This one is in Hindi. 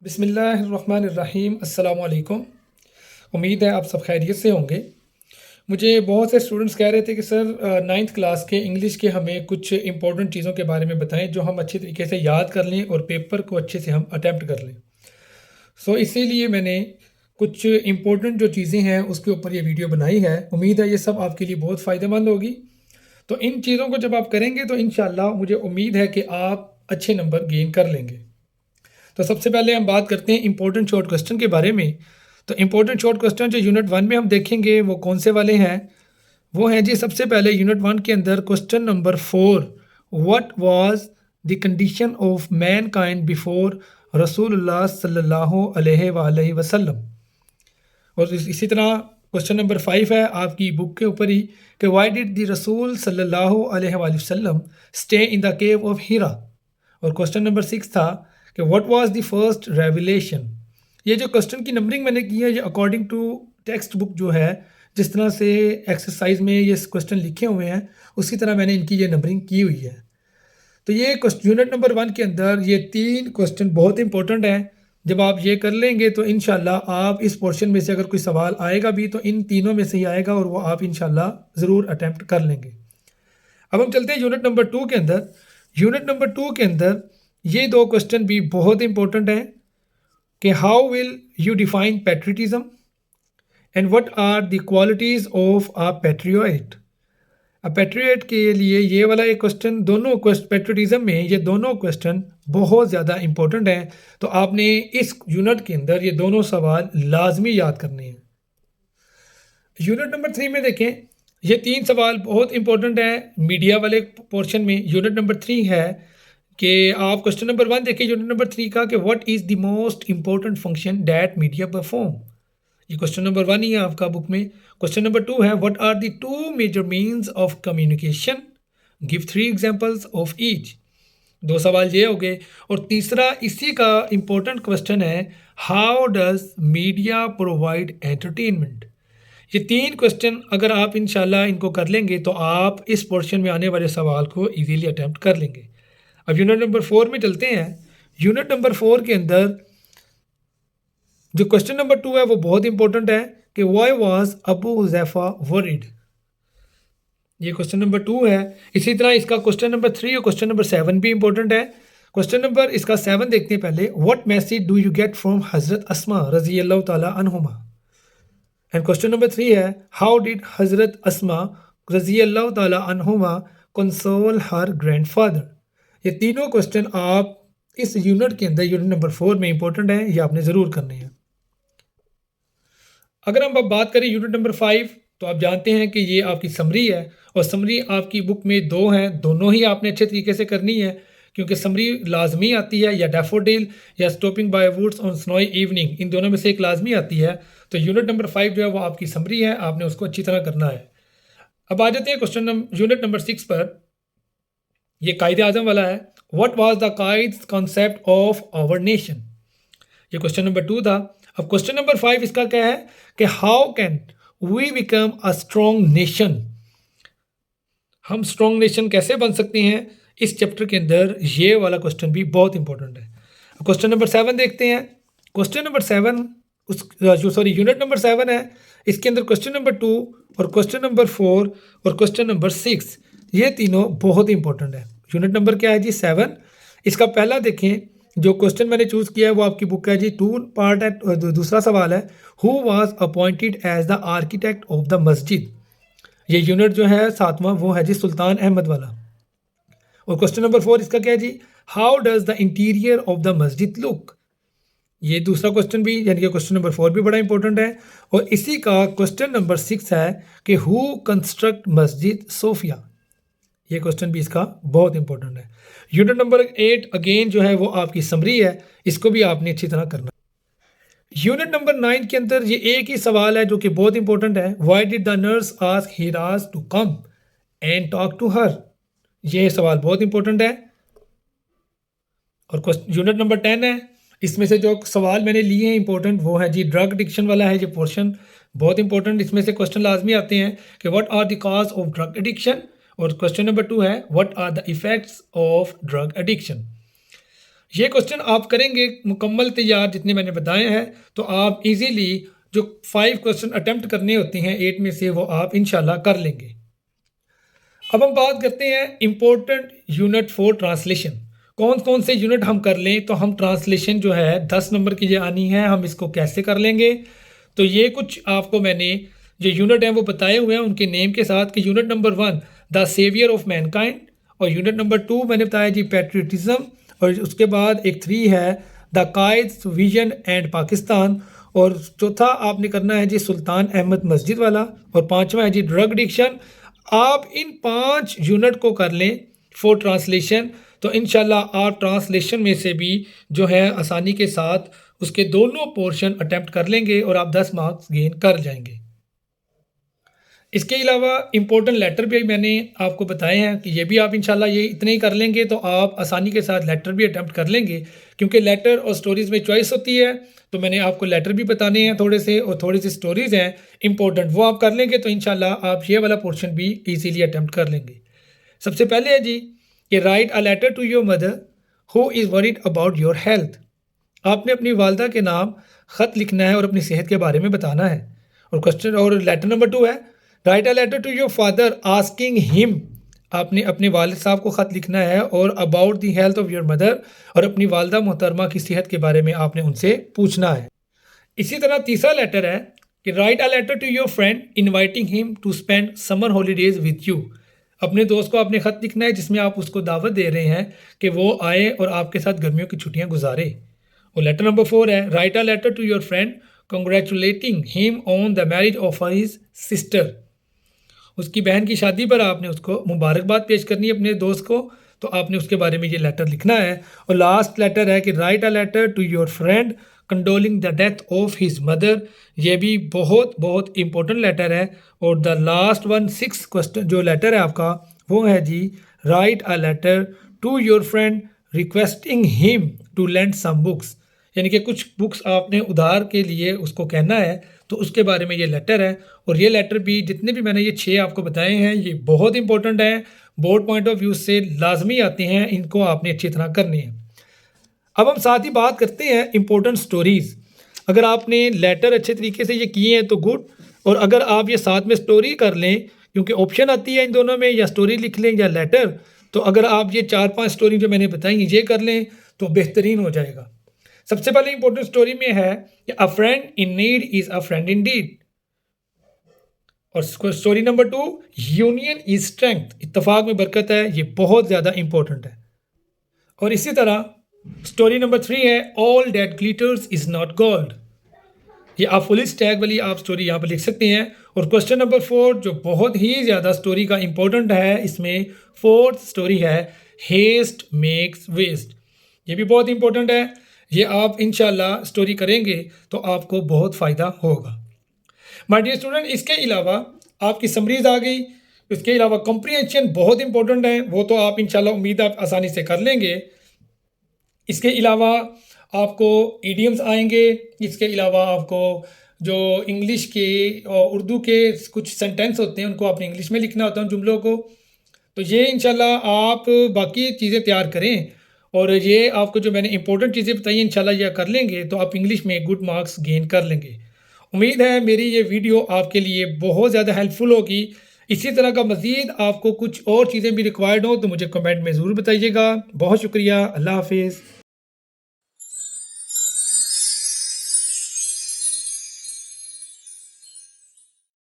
बिस्मिल्लाहिर्रहमानिर्रहीम अस्सलाम वालेकुम। उम्मीद है आप सब खैरियत से होंगे। मुझे बहुत से स्टूडेंट्स कह रहे थे कि सर नाइन्थ क्लास के इंग्लिश के हमें कुछ इंपॉर्टेंट चीज़ों के बारे में बताएं जो हम अच्छे तरीके से याद कर लें और पेपर को अच्छे से हम अटैम्प्ट कर लें। इसीलिए मैंने कुछ इंपॉर्टेंट जो चीज़ें हैं उसके ऊपर ये वीडियो बनाई है। उम्मीद है ये सब आपके लिए बहुत फ़ायदेमंद होगी। तो इन चीज़ों को जब आप करेंगे तो इंशाल्लाह मुझे उम्मीद है कि आप अच्छे नंबर गेन कर लेंगे। तो सबसे पहले हम बात करते हैं इंपॉर्टेंट शॉर्ट क्वेश्चन के बारे में। तो इंपॉर्टेंट शॉर्ट क्वेश्चन जो यूनिट 1 में हम देखेंगे वो कौन से वाले हैं। वो हैं जी, सबसे पहले यूनिट 1 के अंदर question number 4, what was the condition of man kind before रसूलुल्लाह सल्लल्लाहु अलैहि वसल्लम। और इसी तरह क्वेश्चन नंबर 5 है आपकी बुक के ऊपर ही कि व्हाई डिड द रसूल सल्लल्लाहु अलैहि वसल्लम stay in the cave of Hira. और क्वेश्चन नंबर 6 था कि what was the first revelation. ये जो क्वेश्चन की नंबरिंग मैंने की है ये अकॉर्डिंग टू टेक्स्ट बुक जो है, जिस तरह से एक्सरसाइज में ये क्वेश्चन लिखे हुए हैं उसी तरह मैंने इनकी ये नंबरिंग की हुई है। तो ये यूनिट नंबर 1 के अंदर ये 3 क्वेश्चन बहुत इंपॉर्टेंट हैं। जब आप ये कर लेंगे तो इंशाल्लाह आप इस पोर्शन में से अगर कोई सवाल आएगा भी तो इन तीनों में से ही आएगा और वो आप इंशाल्लाह ज़रूर अटैम्प्ट कर लेंगे। अब हम चलते हैं यूनिट नंबर 2 के अंदर। यूनिट नंबर 2 के अंदर ये 2 क्वेश्चन भी बहुत इंपॉर्टेंट हैं कि how will you define patriotism and what are the qualities of a patriot. अब पैट्रियट के लिए ये वाला एक क्वेश्चन, दोनों पैट्रियटिज्म में ये दोनों क्वेश्चन बहुत ज़्यादा इंपॉर्टेंट हैं। तो आपने इस यूनिट के अंदर ये दोनों सवाल लाजमी याद करने हैं। यूनिट नंबर 3 में देखें, ये 3 सवाल बहुत इंपॉर्टेंट हैं मीडिया वाले पोर्शन में। यूनिट नंबर 3 है कि आप क्वेश्चन नंबर 1 देखिए यूनिट नंबर 3 का कि what is the most important function that media perform. ये क्वेश्चन नंबर 1 ही है आपका बुक में। क्वेश्चन नंबर 2 है what are the 2 major means of communication, give 3 examples of each. 2 सवाल ये हो गए। और तीसरा इसी का इंपॉर्टेंट क्वेश्चन है how does media provide entertainment. ये 3 क्वेश्चन अगर आप इंशाल्लाह इनको कर लेंगे तो आप इस पोर्शन में आने वाले सवाल को इजीली अटैम्प्ट कर लेंगे। अब यूनिट नंबर 4 में चलते हैं। यूनिट नंबर 4 के अंदर जो क्वेश्चन नंबर 2 है वो बहुत इंपॉर्टेंट है कि why was Abu Huzaifa worried. ये क्वेश्चन नंबर 2 है। इसी तरह इसका क्वेश्चन नंबर 3 और क्वेश्चन नंबर 7 भी इंपॉर्टेंट है। क्वेश्चन नंबर इसका 7 देखते हैं पहले। What message do you get from हज़रत अस्मा रज़ी अल्लाह ताला अन्हुमा। एंड क्वेश्चन नंबर 3 है हाउ डिड हज़रत अस्मा रज़ी अल्लाह ताला अन्हुमा कंसोल हर ग्रैंडफादर। ये तीनों क्वेश्चन आप इस यूनिट के अंदर यूनिट नंबर 4 में इंपॉर्टेंट है, ये आपने ज़रूर करने हैं। अगर हम अब बात करें यूनिट नंबर 5 तो आप जानते हैं कि ये आपकी समरी है और समरी आपकी बुक में 2 हैं, दोनों ही आपने अच्छे तरीके से करनी है क्योंकि समरी लाजमी आती है या डैफोडिल या stopping by woods on snowy evening, इन दोनों में से एक लाजमी आती है। तो यूनिट नंबर 5 जो है वो आपकी समरी है, आपने उसको अच्छी तरह करना है। अब आ जाते हैं यूनिट नंबर 6 पर। ये कायदे आज़म वाला है। What was the Quaid concept of our nation. ये क्वेश्चन नंबर 2 था। अब क्वेश्चन नंबर 5 इसका क्या है कि how can we become a strong nation. हम स्ट्रॉन्ग नेशन कैसे बन सकते हैं, इस चैप्टर के अंदर ये वाला क्वेश्चन भी बहुत इंपॉर्टेंट है। क्वेश्चन नंबर 7 देखते हैं। क्वेश्चन नंबर 7 यूनिट नंबर 7 है, इसके अंदर क्वेश्चन नंबर 2 और क्वेश्चन नंबर 4 और क्वेश्चन नंबर 6 ये तीनों बहुत इंपॉर्टेंट है। यूनिट नंबर क्या है जी 7। इसका पहला देखें, जो क्वेश्चन मैंने चूज़ किया है वो आपकी बुक है जी 2 पार्ट है। दूसरा सवाल है who was appointed as the architect of the masjid. ये यूनिट जो है 7वां वो है जी सुल्तान अहमद वाला। और क्वेश्चन नंबर 4 इसका क्या है जी how does the interior of the masjid look. ये दूसरा क्वेश्चन भी यानी कि क्वेश्चन नंबर 4 भी बड़ा इंपॉर्टेंट है। और इसी का क्वेश्चन नंबर 6 है कि हु कंस्ट्रक्ट मस्जिद सोफिया। ये क्वेश्चन भी इसका बहुत इंपॉर्टेंट है। यूनिट नंबर 8 अगेन जो है वो आपकी समरी है, इसको भी आपने अच्छी तरह करना। यूनिट नंबर 9 के अंदर ये एक ही सवाल है जो कि बहुत इंपॉर्टेंट है। Why did the nurse ask हिराज to come and talk to her. ये सवाल बहुत इंपॉर्टेंट है। और यूनिट नंबर 10 है, इसमें से जो सवाल मैंने लिए हैं इंपॉर्टेंट वो है जी ड्रग एडिक्शन वाला है। ये पोर्शन बहुत इंपॉर्टेंट, इसमें से क्वेश्चन लाजमी आते हैं कि what are the cause of drug addiction. और क्वेश्चन नंबर 2 है what are the effects of drug addiction. ये क्वेश्चन आप करेंगे मुकम्मल तैयार जितने मैंने बताए हैं, तो आप इजीली जो 5 क्वेश्चन अटेम्प्ट करने होते हैं 8 में से, वो आप इंशाल्लाह कर लेंगे। अब हम बात करते हैं इम्पोर्टेंट यूनिट फॉर ट्रांसलेशन। कौन कौन से यूनिट हम कर लें तो हम ट्रांसलेशन जो है 10 नंबर की ये आनी है, हम इसको कैसे कर लेंगे। तो ये कुछ आपको मैंने जो यूनिट हैं वो बताए हुए हैं उनके नेम के साथ कि unit number 1 the saviour of mankind, और यूनिट नंबर 2 मैंने बताया जी पैट्रियटिज्म, और उसके बाद एक 3 है the Quaid vision and Pakistan, और चौथा आपने करना है जी सुल्तान अहमद मस्जिद वाला, और पांचवा है जी ड्रग एडिक्शन। आप इन 5 यूनिट को कर लें फॉर ट्रांसलेशन, तो इंशाल्लाह आप ट्रांसलेशन में से भी जो है आसानी के साथ उसके दोनों पोर्शन अटेम्प्ट कर लेंगे और आप 10 मार्क्स गेन कर जाएंगे। इसके अलावा इम्पोर्टेंट लेटर भी मैंने आपको बताए हैं कि ये भी आप इंशाल्लाह ये इतने ही कर लेंगे तो आप आसानी के साथ लेटर भी अटेम्प्ट कर लेंगे, क्योंकि लेटर और स्टोरीज़ में चॉइस होती है। तो मैंने आपको लेटर भी बताने हैं थोड़े से, और थोड़ी सी स्टोरीज़ हैं इंपॉर्टेंट, वो आप कर लेंगे तो इंशाल्लाह आप ये वाला पोर्शन भी ईजीली अटेम्प्ट कर लेंगे। सबसे पहले है जी कि write a letter to your mother who is worried about your health. आपने अपनी वालदा के नाम ख़त लिखना है और अपनी सेहत के बारे में बताना है। और क्वेश्चन और लेटर नंबर 2 है write a letter to your father asking him. आपने अपने वालिद साहब को ख़त लिखना है और about the health of your mother, और अपनी वालदा मोहतरमा की सेहत के बारे में आपने उनसे पूछना है। इसी तरह तीसरा लेटर है कि write a letter to your friend inviting him to spend summer holidays with you. अपने दोस्त को आपने ख़त लिखना है जिसमें आप उसको दावत दे रहे हैं कि वो आए और आपके साथ गर्मियों की छुट्टियां गुजारे। और लेटर नंबर 4 है write a letter to your friend congratulating him on the marriage of his sister. उसकी बहन की शादी पर आपने उसको मुबारकबाद पेश करनी है अपने दोस्त को, तो आपने उसके बारे में ये लेटर लिखना है। और लास्ट लेटर है कि write a letter to your friend condoling the death of his mother. ये भी बहुत बहुत इंपॉर्टेंट लेटर है। और द लास्ट वन 6 क्वेश्चन जो लेटर है आपका वो है जी write a letter to your friend requesting him to lend some books. यानी कि कुछ बुक्स आपने उधार के लिए उसको कहना है, तो उसके बारे में ये लेटर है। और ये लेटर भी जितने भी मैंने ये 6 आपको बताए हैं ये बहुत इंपॉर्टेंट हैं, बोर्ड पॉइंट ऑफ व्यू से लाजमी आते हैं, इनको आपने अच्छी तरह करनी है। अब हम साथ ही बात करते हैं इंपॉर्टेंट स्टोरीज़। अगर आपने लेटर अच्छे तरीके से ये किए हैं तो गुड, और अगर आप ये साथ में स्टोरी कर लें, क्योंकि ऑप्शन आती है इन दोनों में, या स्टोरी लिख लें या लेटर, तो अगर आप ये 4-5 स्टोरी जो मैंने बताई ये कर लें तो बेहतरीन हो जाएगा। सबसे पहले इंपॉर्टेंट स्टोरी में है कि a friend in need is a friend in deed. और story number 2 union is strength, इत्तेफाक में बरकत है, ये बहुत ज़्यादा इंपॉर्टेंट है। और इसी तरह स्टोरी नंबर 3 है all that glitters is not gold. ये आप फुल टैग वाली आप स्टोरी यहाँ पर लिख सकते हैं। और क्वेश्चन नंबर 4 जो बहुत ही ज़्यादा स्टोरी का इंपॉर्टेंट है, इसमें 4th स्टोरी है हेस्ट मेक्स वेस्ट। ये भी बहुत इंपॉर्टेंट है, ये आप इंशाल्लाह स्टोरी करेंगे तो आपको बहुत फ़ायदा होगा। माय डियर स्टूडेंट, इसके अलावा आपकी समरीज आ गई, इसके अलावा कॉम्प्रिहेंशन बहुत इंपॉर्टेंट है, वो तो आप इंशाल्लाह उम्मीद आप आसानी से कर लेंगे। इसके अलावा आपको ईडियम्स आएंगे, इसके अलावा आपको जो इंग्लिश के और उर्दू के कुछ सेंटेंस होते हैं उनको आपने इंग्लिश में लिखना होता है जुमलों को। तो ये इंशाल्लाह आप बाकी चीज़ें तैयार करें, और ये आपको जो मैंने इंपॉर्टेंट चीज़ें बताई इंशाल्लाह यह कर लेंगे तो आप इंग्लिश में गुड मार्क्स गेन कर लेंगे। उम्मीद है मेरी ये वीडियो आपके लिए बहुत ज़्यादा हेल्पफुल होगी। इसी तरह का मज़ीद आपको कुछ और चीज़ें भी रिक्वायर्ड हो तो मुझे कमेंट में ज़रूर बताइएगा। बहुत शुक्रिया, अल्लाह हाफिज़।